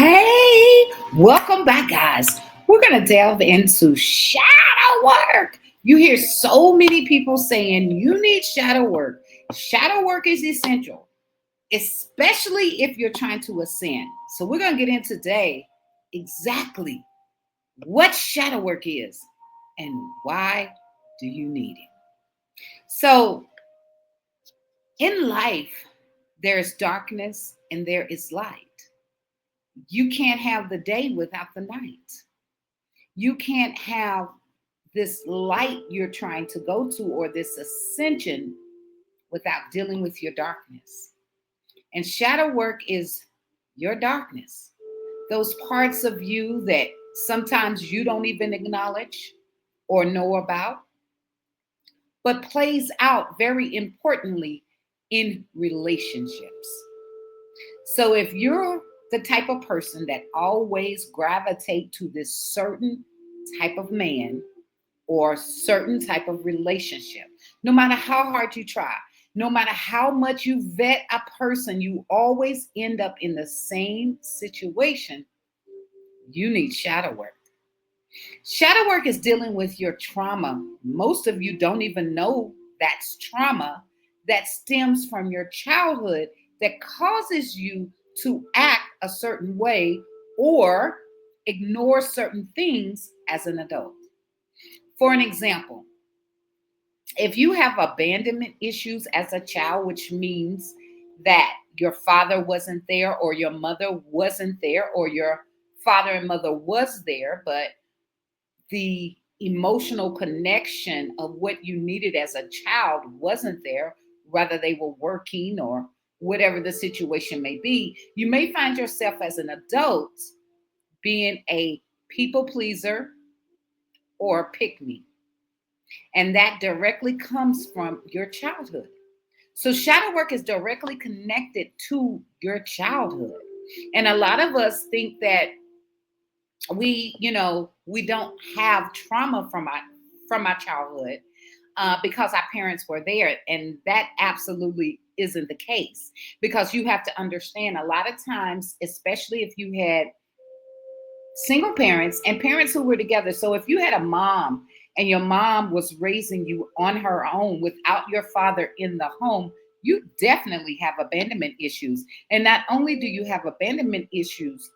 Hey, welcome back, guys. We're going to delve into shadow work. You hear so many people saying you need shadow work. Shadow work is essential, especially if you're trying to ascend. So, we're going to get into today exactly what shadow work is and why do you need it. So, in life, there's darkness and there is light. You can't have the day without the night. You can't have this light you're trying to go to or this ascension without dealing with your darkness. And shadow work is your darkness, those parts of you that sometimes you don't even acknowledge or know about, but plays out very importantly in relationships. So if you're the type of person that always gravitate to this certain type of man or certain type of relationship, no matter how hard you try, no matter how much you vet a person, you always end up in the same situation. You need shadow work. Shadow work is dealing with your trauma. Most of you don't even know that's trauma that stems from your childhood that causes you to act a certain way or ignore certain things as an adult. For an example, if you have abandonment issues as a child, which means that your father wasn't there or your mother wasn't there or your father and mother was there, but the emotional connection of what you needed as a child wasn't there, whether they were working or whatever the situation may be, you may find yourself as an adult being a people pleaser or a pick me. And that directly comes from your childhood. So, shadow work is directly connected to your childhood. And a lot of us think that we don't have trauma from our childhood because our parents were there, and that absolutely isn't the case. Because you have to understand, a lot of times, especially if you had single parents and parents who were together. So if you had a mom and your mom was raising you on her own without your father in the home, you definitely have abandonment issues. And not only do you have abandonment issues,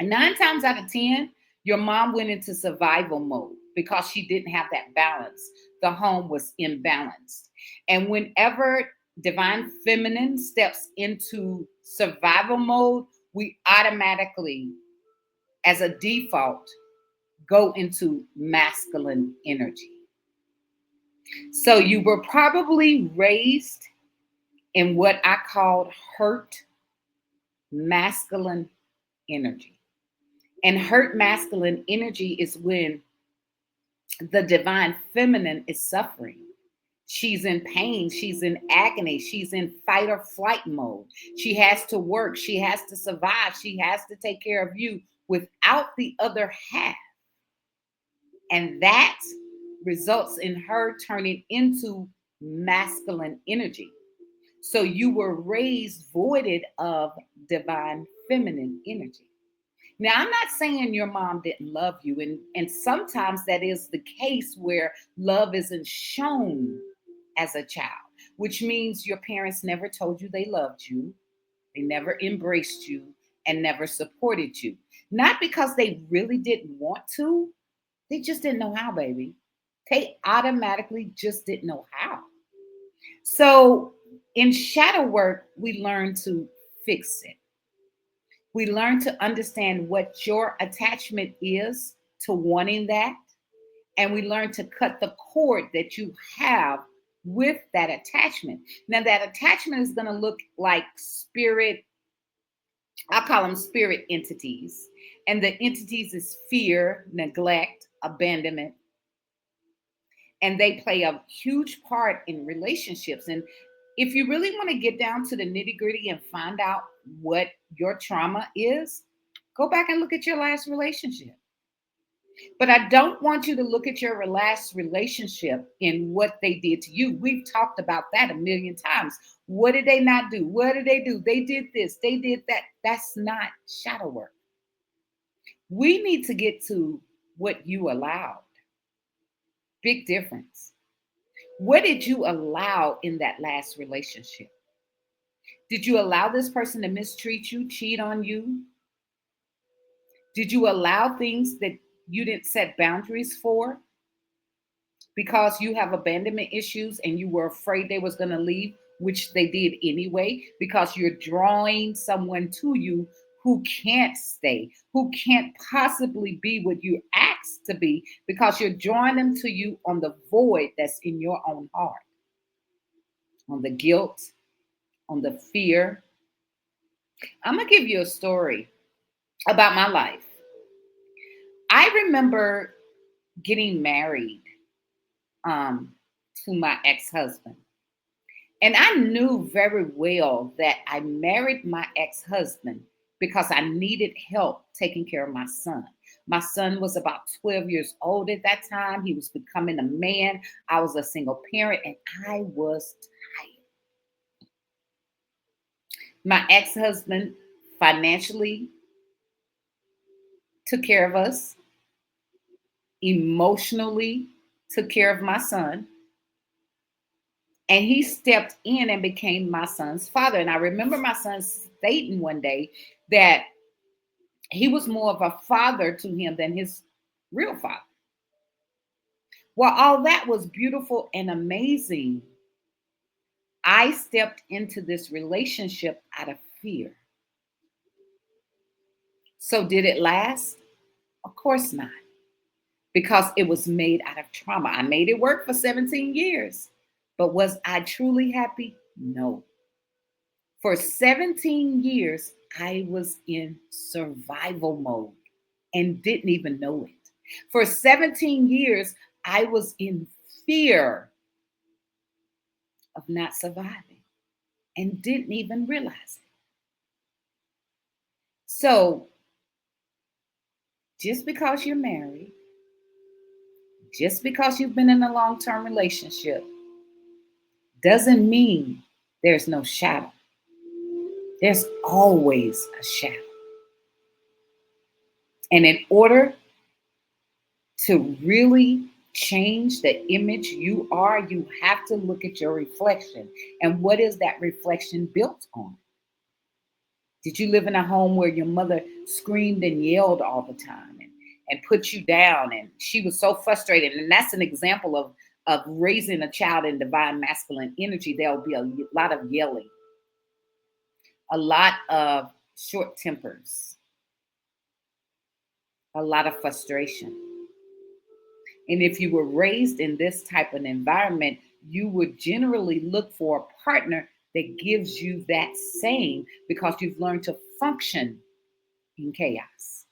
9 times out of 10, your mom went into survival mode because she didn't have that balance. The home was imbalanced. And whenever divine feminine steps into survival mode, we automatically, as a default, go into masculine energy. So you were probably raised in what I called hurt masculine energy. And hurt masculine energy is when the divine feminine is suffering. She's in pain. She's in agony. She's in fight or flight mode. She has to work. She has to survive. She has to take care of you without the other half. And that results in her turning into masculine energy. So you were raised voided of divine feminine energy. Now, I'm not saying your mom didn't love you, and sometimes that is the case where love isn't shown as a child, which means your parents never told you they loved you, they never embraced you, and never supported you. Not because they really didn't want to, they just didn't know how, baby. They automatically just didn't know how. So in shadow work, we learn to fix it. We learn to understand what your attachment is to wanting that. And we learn to cut the cord that you have with that attachment. Now, that attachment is going to look like spirit, I call them spirit entities. And the entities is fear, neglect, abandonment, and they play a huge part in relationships. And if you really want to get down to the nitty gritty and find out what your trauma is, go back and look at your last relationship. But I don't want you to look at your last relationship in what they did to you. We've talked about that a million times. What did they not do? What did they do? They did this, they did that. That's not shadow work. We need to get to what you allowed. Big difference. What did you allow in that last relationship? Did you allow this person to mistreat you, cheat on you? Did you allow things that you didn't set boundaries for because you have abandonment issues and you were afraid they was going to leave, which they did anyway, because you're drawing someone to you who can't stay, who can't possibly be what you asked to be, because you're drawing them to you on the void that's in your own heart, on the guilt, on the fear. I'm going to give you a story about my life. I remember getting married um, to my ex-husband. And I knew very well that I married my ex-husband because I needed help taking care of my son. My son was about 12 years old at that time. He was becoming a man. I was a single parent and I was tired. My ex-husband financially took care of us, emotionally took care of my son, and he stepped in and became my son's father. And I remember my son stating one day that he was more of a father to him than his real father. Well, all that was beautiful and amazing. I stepped into this relationship out of fear. So, did it last? Of course not, because it was made out of trauma. I made it work for 17 years. But was I truly happy? No. For 17 years, I was in survival mode and didn't even know it. For 17 years, I was in fear of not surviving and didn't even realize it. So, just because you're married, just because you've been in a long term relationship, doesn't mean there's no shadow. There's always a shadow. And in order to really change the image you are, you have to look at your reflection. And what is that reflection built on? Did you live in a home where your mother screamed and yelled all the time and put you down? And she was so frustrated. And that's an example of raising a child in divine masculine energy. There'll be a lot of yelling, a lot of short tempers, a lot of frustration. And if you were raised in this type of environment, you would generally look for a partner that gives you that same, because you've learned to function in chaos.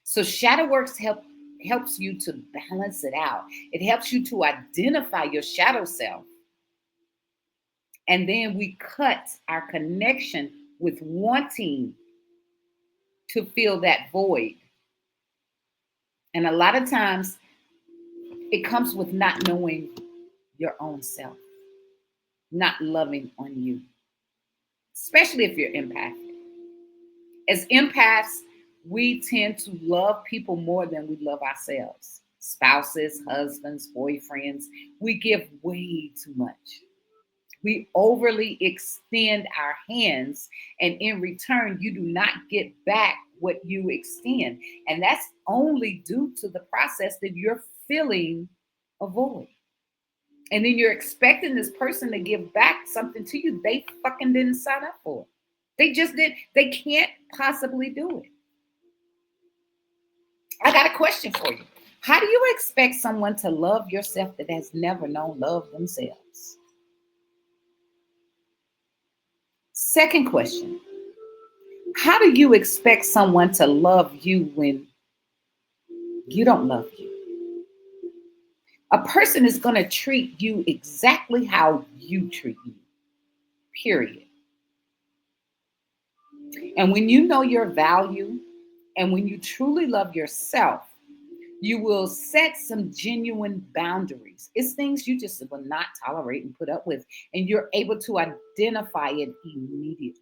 So shadow works helps you to balance it out. It helps you to identify your shadow self. And then we cut our connection with wanting to fill that void. And a lot of times it comes with not knowing your own self, not loving on you, especially if you're empathic. As empaths, we tend to love people more than we love ourselves. Spouses, husbands, boyfriends, we give way too much. We overly extend our hands, and in return, you do not get back what you extend. And that's only due to the process that you're filling a void. And then you're expecting this person to give back something to you they fucking didn't sign up for. They just did. They can't possibly do it. I got a question for you. How do you expect someone to love yourself that has never known love themselves? Second question. How do you expect someone to love you when you don't love you? A person is going to treat you exactly how you treat you, period. And when you know your value and when you truly love yourself, you will set some genuine boundaries. It's things you just will not tolerate and put up with, and you're able to identify it immediately.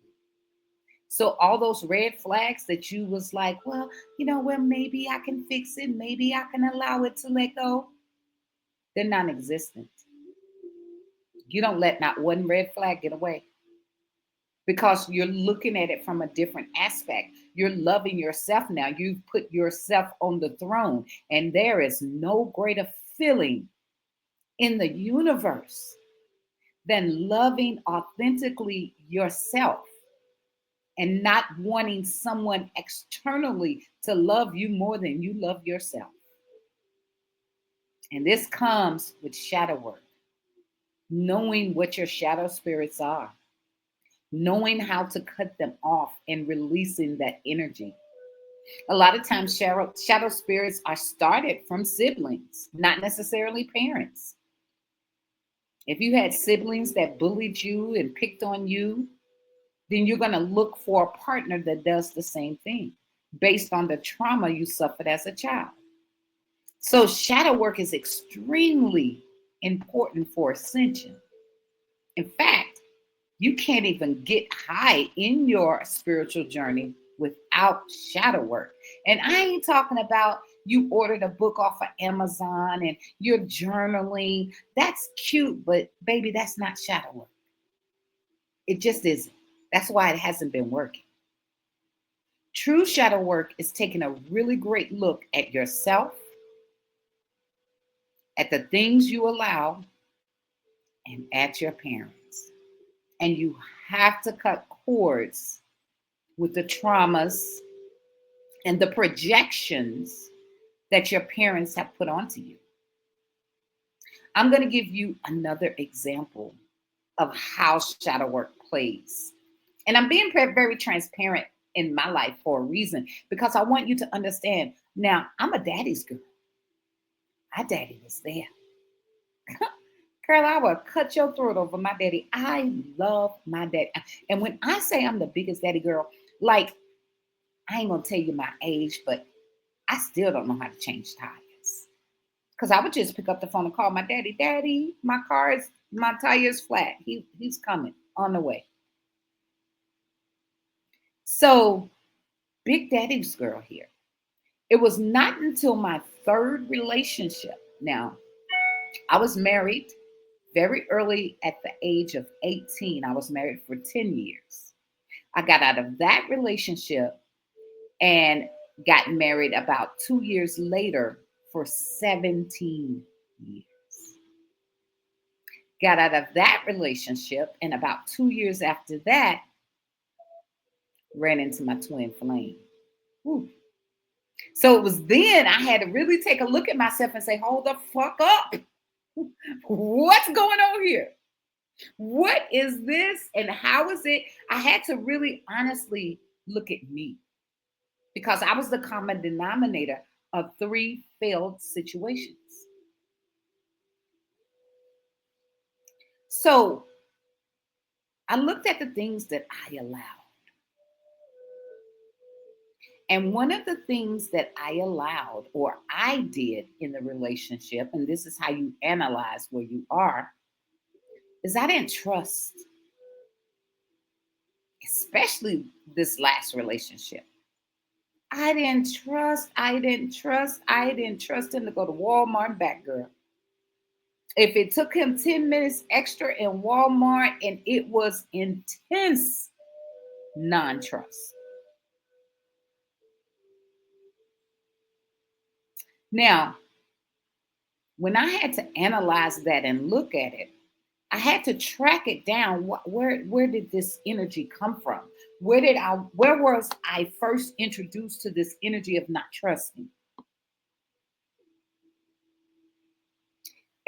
So all those red flags that you was like, well, well, maybe I can fix it. Maybe I can allow it to let go. They're non-existent. You don't let not one red flag get away because you're looking at it from a different aspect. You're loving yourself now. You've put yourself on the throne, and there is no greater feeling in the universe than loving authentically yourself and not wanting someone externally to love you more than you love yourself. And this comes with shadow work, knowing what your shadow spirits are, knowing how to cut them off and releasing that energy. A lot of times, shadow spirits are started from siblings, not necessarily parents. If you had siblings that bullied you and picked on you, then you're going to look for a partner that does the same thing based on the trauma you suffered as a child. So, shadow work is extremely important for ascension. In fact, you can't even get high in your spiritual journey without shadow work. And I ain't talking about you ordered a book off of Amazon and you're journaling. That's cute, but baby, that's not shadow work. It just isn't. That's why it hasn't been working. True shadow work is taking a really great look at yourself, at the things you allow, and at your parents. And you have to cut cords with the traumas and the projections that your parents have put onto you. I'm going to give you another example of how shadow work plays. And I'm being very transparent in my life for a reason because I want you to understand. Now, I'm a daddy's girl. My daddy was there. Girl, I will cut your throat over my daddy. I love my dad. And when I say I'm the biggest daddy girl, like, I ain't going to tell you my age, but I still don't know how to change tires. Because I would just pick up the phone and call my daddy. Daddy, my tire is flat. He's coming on the way. So, big daddy's girl here. It was not until my third relationship. Now, I was married very early at the age of 18. I was married for 10 years. I got out of that relationship and got married about 2 years later for 17 years. Got out of that relationship, and about 2 years after that, ran into my twin flame. Whew. So it was then I had to really take a look at myself and say, hold the fuck up. What's going on here? What is this and how is it? I had to really honestly look at me because I was the common denominator of 3 failed situations. So I looked at the things that I allowed. And one of the things that I allowed or I did in the relationship, and this is how you analyze where you are, is I didn't trust, especially this last relationship. I didn't trust him to go to Walmart and back, girl. If it took him 10 minutes extra in Walmart and it was intense non-trust. Now, when I had to analyze that and look at it, I had to track it down. Where did this energy come from? Where was I first introduced to this energy of not trusting?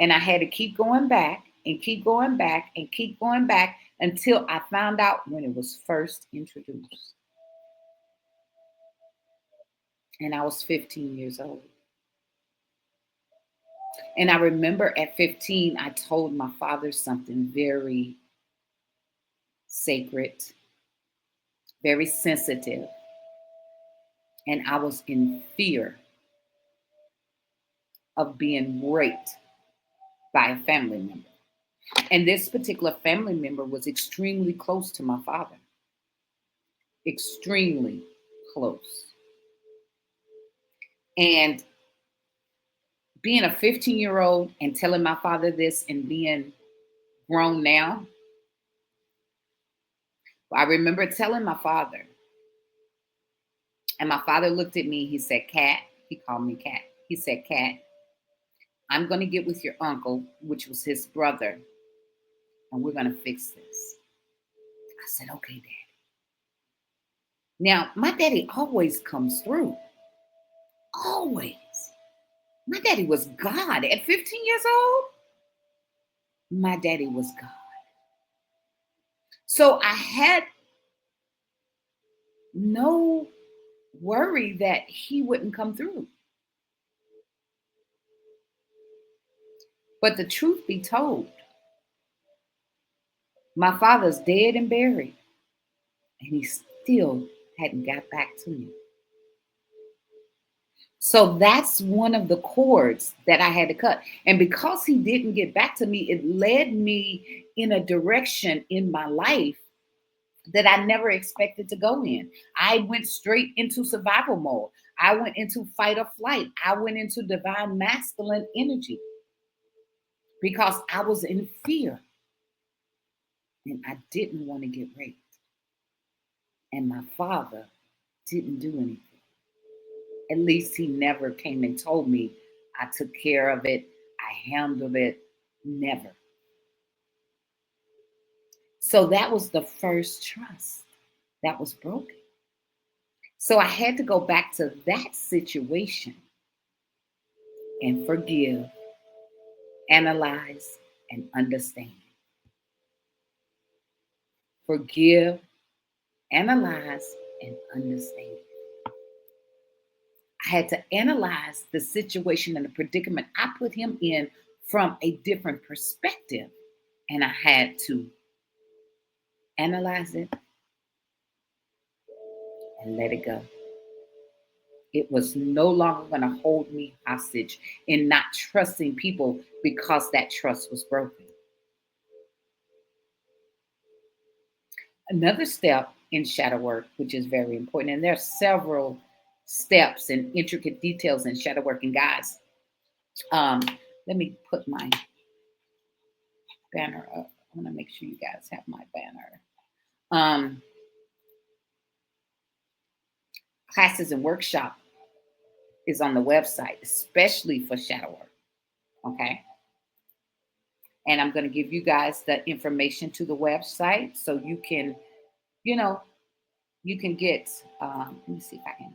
And I had to keep going back and keep going back and keep going back until I found out when it was first introduced. And I was 15 years old. And I remember at 15, I told my father something very sacred, very sensitive. And I was in fear of being raped by a family member. And this particular family member was extremely close to my father. extremely close. And being a 15-year-old and telling my father this and being grown now, I remember telling my father, and my father looked at me. He said, Cat, he called me Cat. He said, Cat, I'm going to get with your uncle, which was his brother, and we're going to fix this. I said, okay, Daddy. Now, my daddy always comes through. Always. My daddy was God. At 15 years old, my daddy was God. So I had no worry that he wouldn't come through. But the truth be told, my father's dead and buried, and he still hadn't got back to me. So that's one of the cords that I had to cut. And because he didn't get back to me, it led me in a direction in my life that I never expected to go in. I went straight into survival mode. I went into fight or flight. I went into divine masculine energy because I was in fear and I didn't want to get raped. And my father didn't do anything. At least he never came and told me I took care of it, I handled it. Never. So that was the first trust that was broken. So I had to go back to that situation and forgive, analyze, and understand. Forgive, analyze, and understand. I had to analyze the situation and the predicament I put him in from a different perspective. And I had to analyze it and let it go. It was no longer going to hold me hostage in not trusting people because that trust was broken. Another step in shadow work, which is very important, and there are several steps and intricate details in shadow work. And guys, let me put my banner up. I want to make sure you guys have my banner. Classes and workshop is on the website, especially for shadow work. Okay. And I'm going to give you guys the information to the website so you can, you can get, let me see if I can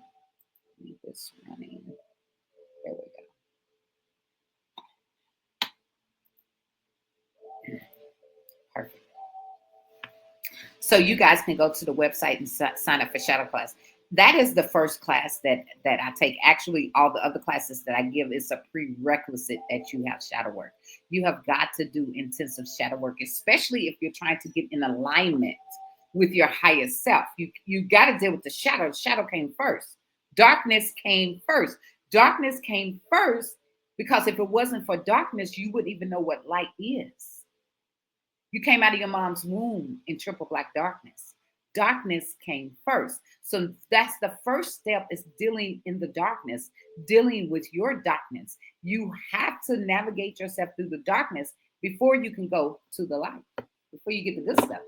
leave this running. There we go. Perfect. So you guys can go to the website and sign up for shadow class. That is the first class that I take. Actually, all the other classes that I give is a prerequisite that you have shadow work. You have got to do intensive shadow work, especially if you're trying to get in alignment with your higher self. You got to deal with the shadow. The shadow came first. Darkness came first. Darkness came first because if it wasn't for darkness, you wouldn't even know what light is. You came out of your mom's womb in triple black darkness. Darkness came first. So that's the first step, is dealing in the darkness, dealing with your darkness. You have to navigate yourself through the darkness before you can go to the light, before you get the good stuff.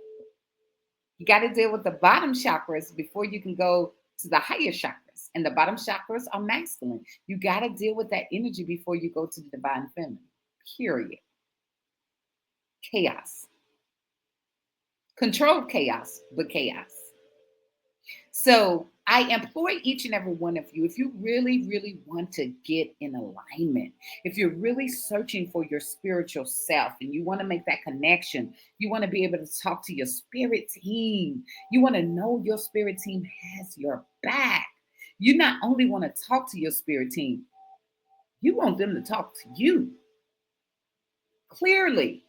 You got to deal with the bottom chakras before you can go to the higher chakras. And the bottom chakras are masculine. You got to deal with that energy before you go to the divine feminine, period. Chaos. Controlled chaos, but chaos. So I employ each and every one of you. If you really, really want to get in alignment, if you're really searching for your spiritual self and you want to make that connection, you want to be able to talk to your spirit team, you want to know your spirit team has your back. You not only want to talk to your spirit team, you want them to talk to you clearly,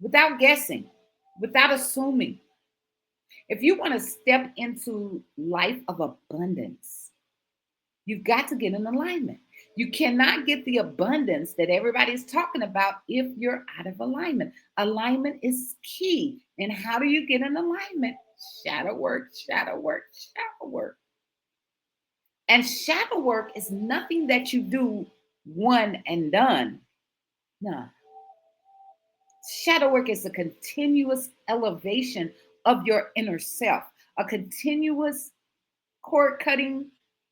without guessing, without assuming. If you want to step into life of abundance, you've got to get in alignment. You cannot get the abundance that everybody's talking about if you're out of alignment. Alignment is key. And how do you get in alignment? Shadow work, shadow work, shadow work. And shadow work is nothing that you do one and done. No. Shadow work is a continuous elevation of your inner self, a continuous cord cutting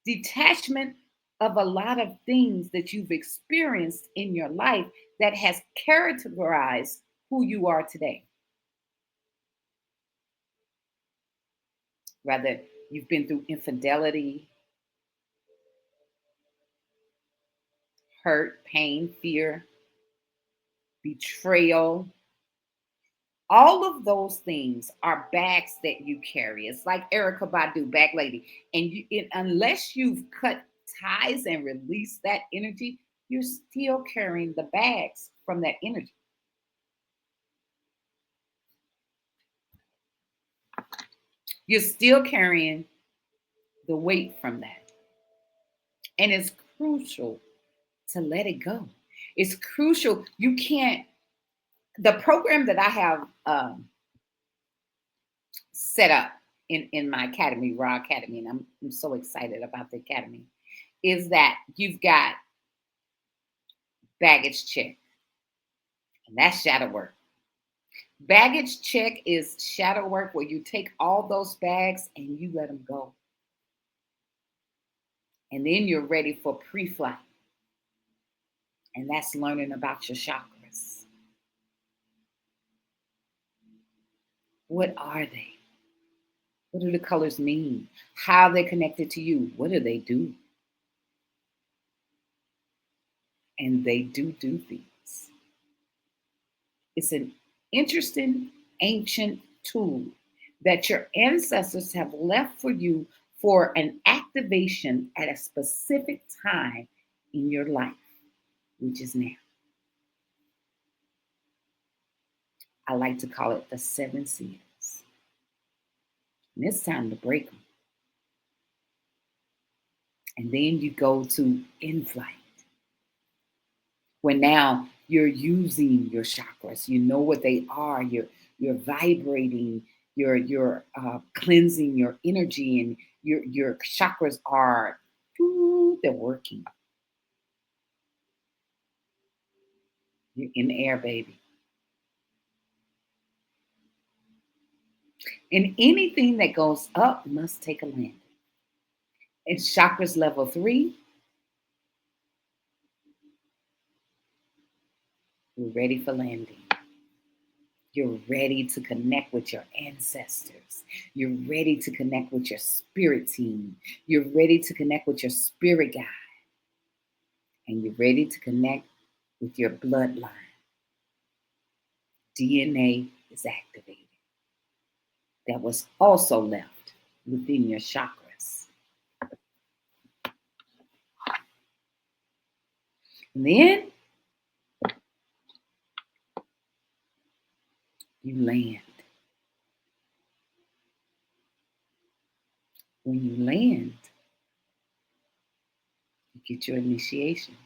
detachment of a lot of things that you've experienced in your life that has characterized who you are today. Rather, you've been through infidelity, hurt, pain, fear, betrayal. All of those things are bags that you carry. It's like Erica Badu, bag lady. And unless you've cut ties and released that energy, you're still carrying the bags from that energy. You're still carrying the weight from that. And it's crucial to let it go. It's crucial. You can't, the program that I have set up in my academy, Raw Academy, and I'm so excited about the academy, is that you've got baggage check, and that's shadow work. Baggage check is shadow work where you take all those bags and you let them go. And then you're ready for pre-flight. And that's learning about your chakras. What are they? What do the colors mean? How they're connected to you? What do they do? And they do things. It's an interesting ancient tool that your ancestors have left for you for an activation at a specific time in your life, which is now. I like to call it the 7 seals. And it's time to break them. And then you go to in flight, when now you're using your chakras. You know what they are. You're vibrating. You're cleansing your energy, and your chakras are, they're working. You're in the air, baby. And anything that goes up must take a landing. It's chakras level 3. You're ready for landing. You're ready to connect with your ancestors. You're ready to connect with your spirit team. You're ready to connect with your spirit guide. And you're ready to connect with your bloodline. DNA is activated. That was also left within your chakras. And then you land. When you land, you get your initiation.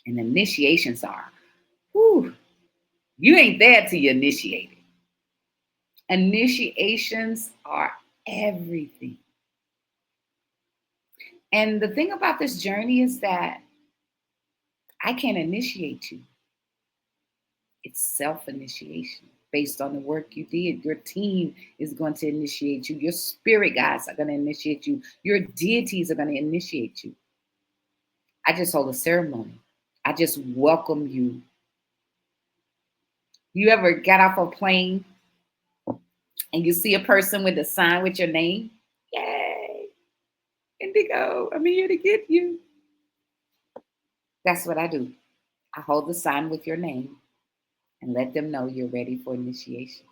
And initiations are, you ain't there till you initiate it. Initiations are everything. And the thing about this journey is that I can't initiate you. It's self-initiation based on the work you did. Your team is going to initiate you. Your spirit guides are going to initiate you. Your deities are going to initiate you. I just hold a ceremony. I just welcome you. You ever got off a plane and you see a person with a sign with your name? Yay! Indigo, I'm here to get you. That's what I do. I hold the sign with your name and let them know you're ready for initiation.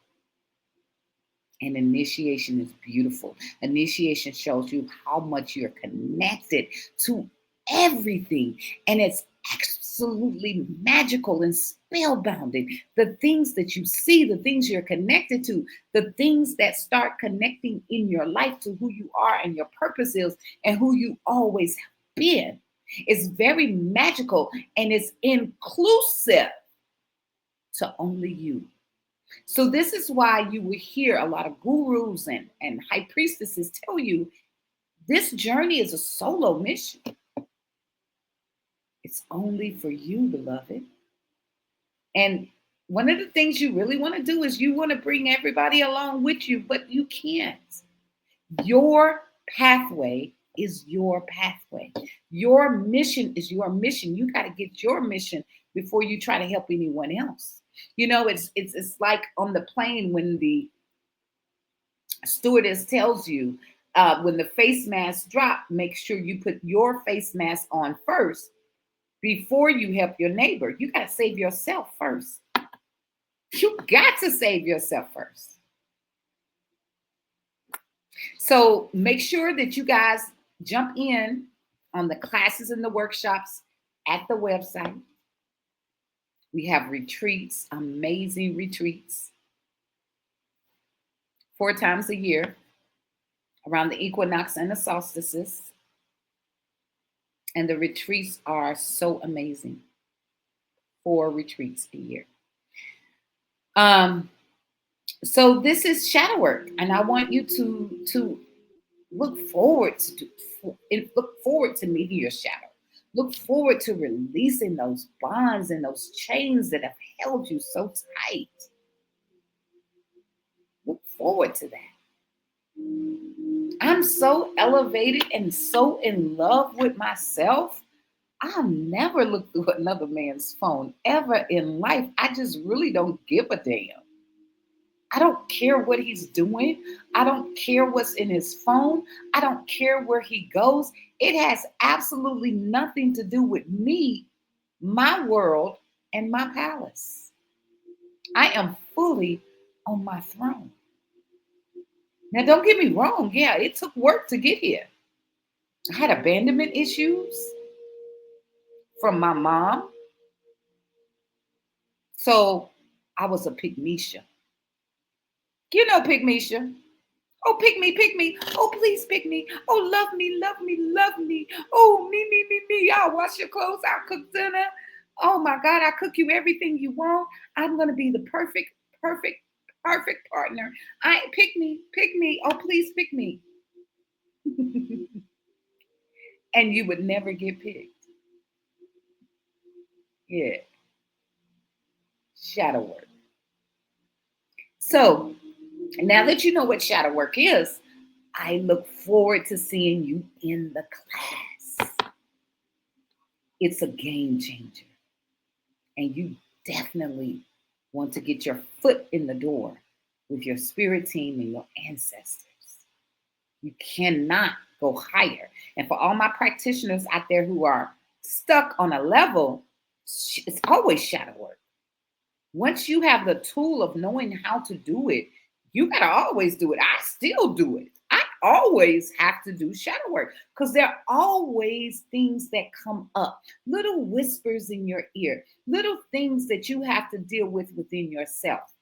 And initiation is beautiful. Initiation shows you how much you're connected to everything. And it's absolutely magical and spellbounding. The things that you see, the things you're connected to, the things that start connecting in your life to who you are and your purpose is and who you always have been. It's very magical, and it's inclusive to only you. So this is why you will hear a lot of gurus and high priestesses tell you this journey is a solo mission. It's only for you, beloved. And one of the things you really want to do is you want to bring everybody along with you, but you can't. Your pathway is your pathway. Your mission is your mission. You got to get your mission before you try to help anyone else. You know, it's like on the plane when the stewardess tells you when the face mask drop, make sure you put your face mask on first before you help your neighbor. You got to save yourself first. You got to save yourself first. So make sure that you guys jump in on the classes and the workshops at the website. We have retreats, amazing retreats, 4 times a year around the equinox and the solstices. And the retreats are so amazing. 4 retreats a year. So this is shadow work, and I want you to look forward to meeting your shadow. Look forward to releasing those bonds and those chains that have held you so tight. Look forward to that. I'm so elevated and so in love with myself. I'll never look through another man's phone ever in life. I just really don't give a damn. I don't care what he's doing. I don't care what's in his phone. I don't care where he goes. It has absolutely nothing to do with me, my world, and my palace. I am fully on my throne. Now, don't get me wrong. Yeah, it took work to get here. I had abandonment issues from my mom. So I was a pygmisha. You know pygmisha. Oh, pick me, pick me. Oh, please pick me. Oh, love me, love me, love me. Oh, me. I'll wash your clothes. I'll cook dinner. Oh my God, I'll cook you everything you want. I'm going to be the perfect partner. Pick me. Oh, please pick me. And you would never get picked. Yeah. Shadow work. So now that you know what shadow work is, I look forward to seeing you in the class. It's a game changer. And you definitely want to get your foot in the door with your spirit team and your ancestors. You cannot go higher. And for all my practitioners out there who are stuck on a level, it's always shadow work. Once you have the tool of knowing how to do it, you got to always do it. I still do it. I always have to do shadow work because there are always things that come up, little whispers in your ear, little things that you have to deal with within yourself.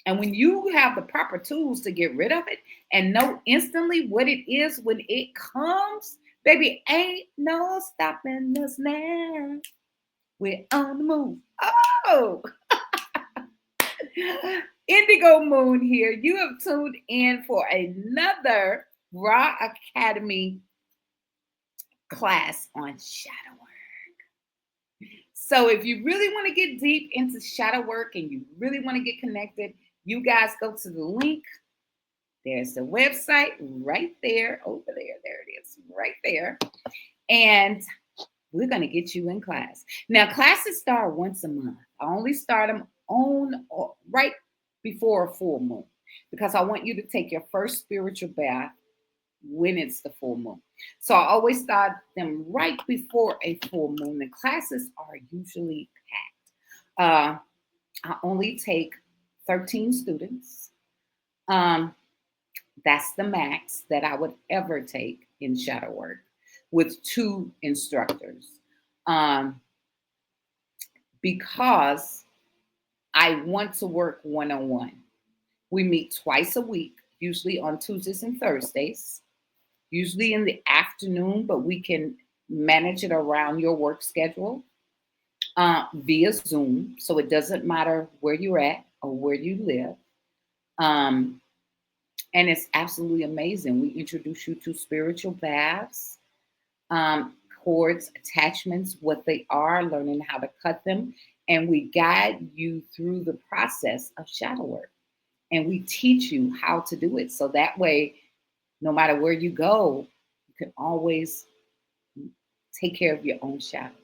And when you have the proper tools to get rid of it and know instantly what it is when it comes, baby, ain't no stopping us now. We're on the move. Oh! Indigo Moon here. You have tuned in for another Ra Academy class on shadow work. So if you really want to get deep into shadow work and you really want to get connected, you guys go to the link. There's the website right there, over there. There it is, right there. And we're going to get you in class. Now, classes start once a month. I only start them on right before a full moon because I want you to take your first spiritual bath when it's the full moon. So I always start them right before a full moon. The classes are usually packed. I only take 13 students. That's the max that I would ever take in shadow work with 2 instructors. Because I want to work one-on-one. We meet twice a week, usually on Tuesdays and Thursdays, usually in the afternoon, but we can manage it around your work schedule via Zoom. So it doesn't matter where you're at. or where you live. Um, and it's absolutely amazing. We introduce you to spiritual baths, cords, attachments, what they are, learning how to cut them, and we guide you through the process of shadow work. And we teach you how to do it. So that way, no matter where you go, you can always take care of your own shadow.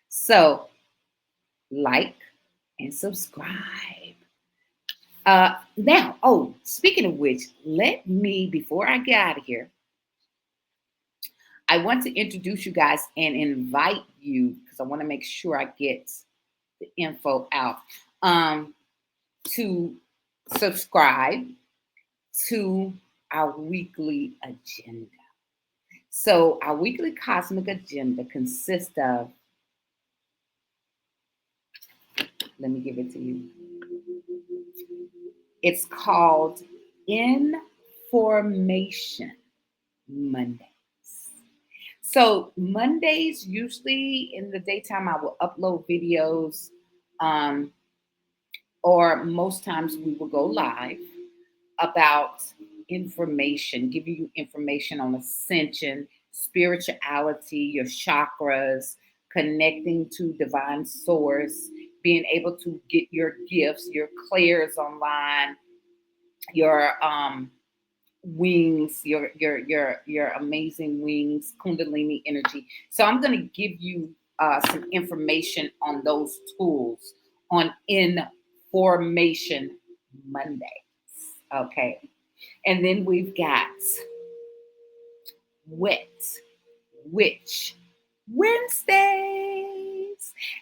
So, like and subscribe. Now, oh, speaking of which, let me, before I get out of here, I want to introduce you guys and invite you because I want to make sure I get the info out to subscribe to our weekly agenda. So, our weekly cosmic agenda consists of, let me give it to you. It's called Information Mondays. So Mondays, usually in the daytime, I will upload videos, um, or most times we will go live about information, giving you information on ascension, spirituality, your chakras, connecting to divine source, being able to get your gifts, your clairs online, your wings, your amazing wings, kundalini energy. So I'm going to give you some information on those tools on Information Monday. Okay. And then we've got Wet Witch Wednesdays.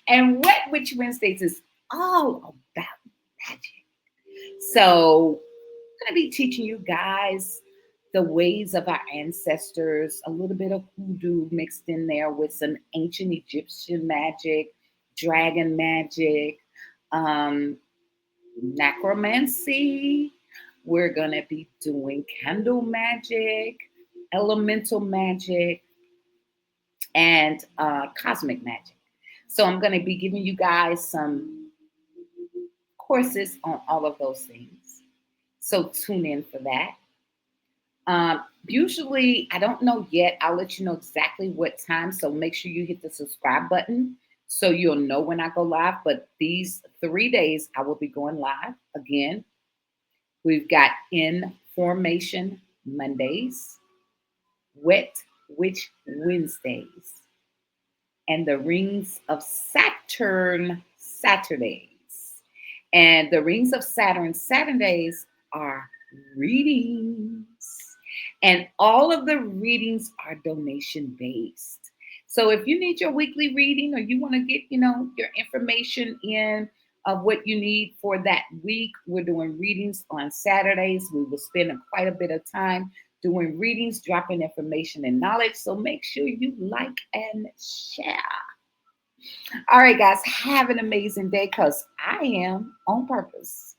And Wet Witch Wednesdays is all about magic. So I'm going to be teaching you guys the ways of our ancestors, a little bit of hoodoo mixed in there with some ancient Egyptian magic, dragon magic, um, necromancy. We're going to be doing candle magic, elemental magic, and cosmic magic. So I'm going to be giving you guys some courses on all of those things. So tune in for that. Usually, I don't know yet. I'll let you know exactly what time. So make sure you hit the subscribe button so you'll know when I go live. But these 3 days, I will be going live again. We've got Information Mondays, Wet Witch Wednesdays, and the Rings of Saturn Saturdays. And the Rings of Saturn Saturdays are readings. And all of the readings are donation based. So if you need your weekly reading or you want to get, your information in of what you need for that week, we're doing readings on Saturdays. We will spend quite a bit of time doing readings, dropping information and knowledge. So make sure you like and share. All right, guys, have an amazing day because I am on purpose.